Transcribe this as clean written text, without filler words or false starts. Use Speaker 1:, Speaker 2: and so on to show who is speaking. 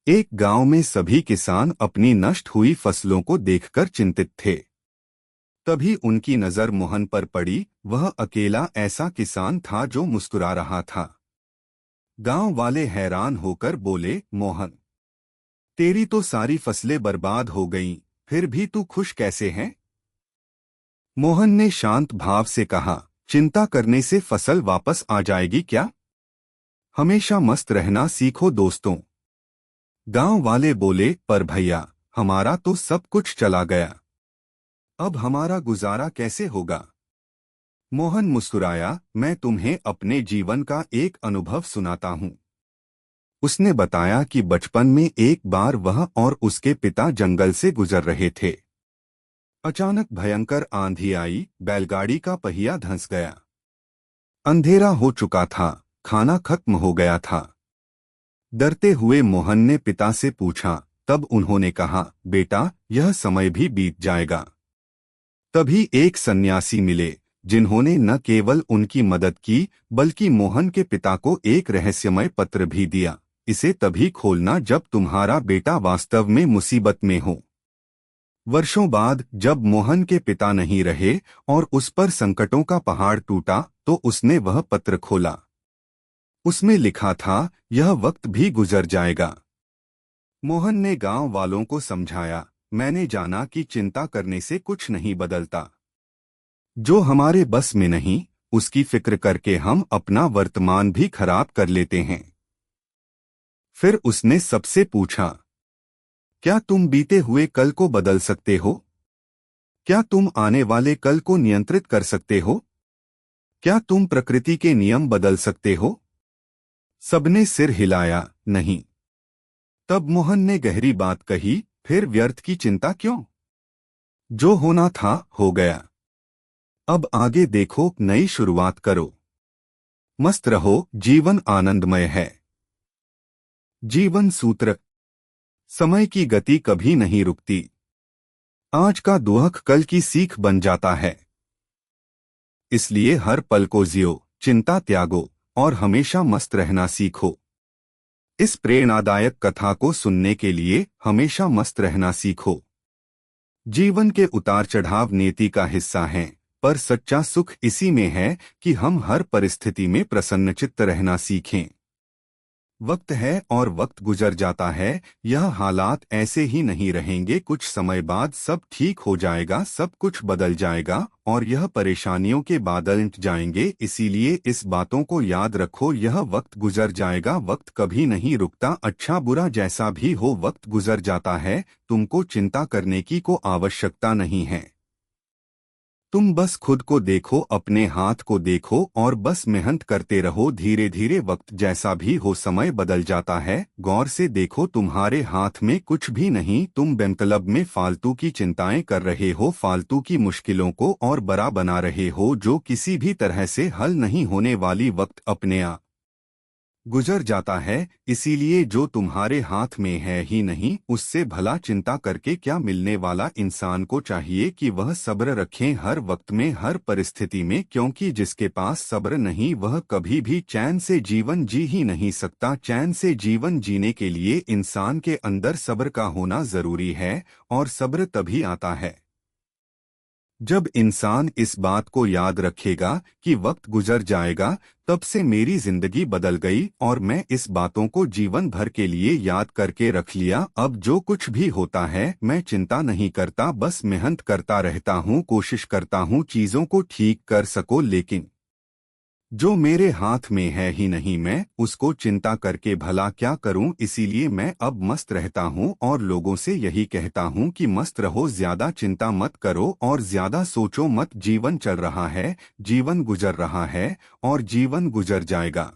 Speaker 1: एक गांव में सभी किसान अपनी नष्ट हुई फसलों को देखकर चिंतित थे। तभी उनकी नजर मोहन पर पड़ी। वह अकेला ऐसा किसान था जो मुस्कुरा रहा था। गांव वाले हैरान होकर बोले, मोहन, तेरी तो सारी फसलें बर्बाद हो गईं, फिर भी तू खुश कैसे है? मोहन ने शांत भाव से कहा, चिंता करने से फसल वापस आ जाएगी क्या? हमेशा मस्त रहना सीखो दोस्तों। गांव वाले बोले, पर भैया, हमारा तो सब कुछ चला गया। अब हमारा गुजारा कैसे होगा? मोहन मुस्कुराया, मैं तुम्हें अपने जीवन का एक अनुभव सुनाता हूँ। उसने बताया कि बचपन में एक बार वह और उसके पिता जंगल से गुजर रहे थे। अचानक भयंकर आंधी आई, बैलगाड़ी का पहिया धंस गया। अंधेरा हो चुका था, खाना खत्म हो गया था। डरते हुए मोहन ने पिता से पूछा। तब उन्होंने कहा, बेटा, यह समय भी बीत जाएगा। तभी एक सन्यासी मिले, जिन्होंने न केवल उनकी मदद की बल्कि मोहन के पिता को एक रहस्यमय पत्र भी दिया। इसे तभी खोलना जब तुम्हारा बेटा वास्तव में मुसीबत में हो। वर्षों बाद जब मोहन के पिता नहीं रहे और उस पर संकटों का पहाड़ टूटा, तो उसने वह पत्र खोला। उसमें लिखा था, यह वक्त भी गुजर जाएगा। मोहन ने गांव वालों को समझाया, मैंने जाना कि चिंता करने से कुछ नहीं बदलता। जो हमारे बस में नहीं, उसकी फिक्र करके हम अपना वर्तमान भी खराब कर लेते हैं। फिर उसने सबसे पूछा, क्या तुम बीते हुए कल को बदल सकते हो? क्या तुम आने वाले कल को नियंत्रित कर सकते हो? क्या तुम प्रकृति के नियम बदल सकते हो? सबने सिर हिलाया, नहीं। तब मोहन ने गहरी बात कही, फिर व्यर्थ की चिंता क्यों? जो होना था हो गया। अब आगे देखो, नई शुरुआत करो। मस्त रहो, जीवन आनंदमय है। जीवन सूत्र। समय की गति कभी नहीं रुकती। आज का दुख कल की सीख बन जाता है। इसलिए हर पल को जियो, चिंता त्यागो और हमेशा मस्त रहना सीखो। इस प्रेरणादायक कथा को सुनने के लिए हमेशा मस्त रहना सीखो। जीवन के उतार चढ़ाव नियति का हिस्सा हैं, पर सच्चा सुख इसी में है कि हम हर परिस्थिति में प्रसन्नचित्त रहना सीखें। वक्त है और वक्त गुजर जाता है। यह हालात ऐसे ही नहीं रहेंगे। कुछ समय बाद सब ठीक हो जाएगा, सब कुछ बदल जाएगा और यह परेशानियों के बादल मिट जाएंगे। इसीलिए इस बातों को याद रखो, यह वक्त गुजर जाएगा, वक्त कभी नहीं रुकता। अच्छा बुरा जैसा भी हो, वक्त गुजर जाता है। तुमको चिंता करने की को आवश्यकता नहीं है। तुम बस खुद को देखो, अपने हाथ को देखो और बस मेहनत करते रहो। धीरे धीरे वक्त जैसा भी हो, समय बदल जाता है। गौर से देखो, तुम्हारे हाथ में कुछ भी नहीं। तुम बेमतलब में फालतू की चिंताएं कर रहे हो, फालतू की मुश्किलों को और बड़ा बना रहे हो, जो किसी भी तरह से हल नहीं होने वाली। वक्त अपने आप गुजर जाता है। इसीलिए जो तुम्हारे हाथ में है ही नहीं, उससे भला चिंता करके क्या मिलने वाला। इंसान को चाहिए कि वह सब्र रखें हर वक्त में, हर परिस्थिति में, क्योंकि जिसके पास सब्र नहीं वह कभी भी चैन से जीवन जी ही नहीं सकता। चैन से जीवन जीने के लिए इंसान के अंदर सब्र का होना जरूरी है और सब्र तभी आता है जब इंसान इस बात को याद रखेगा कि वक्त गुजर जाएगा। तब से मेरी जिंदगी बदल गई और मैं इस बातों को जीवन भर के लिए याद करके रख लिया। अब जो कुछ भी होता है मैं चिंता नहीं करता, बस मेहनत करता रहता हूँ, कोशिश करता हूँ चीजों को ठीक कर सको। लेकिन जो मेरे हाथ में है ही नहीं, मैं उसको चिंता करके भला क्या करूं। इसीलिए मैं अब मस्त रहता हूं और लोगों से यही कहता हूं कि मस्त रहो, ज्यादा चिंता मत करो और ज्यादा सोचो मत। जीवन चल रहा है, जीवन गुजर रहा है और जीवन गुजर जाएगा।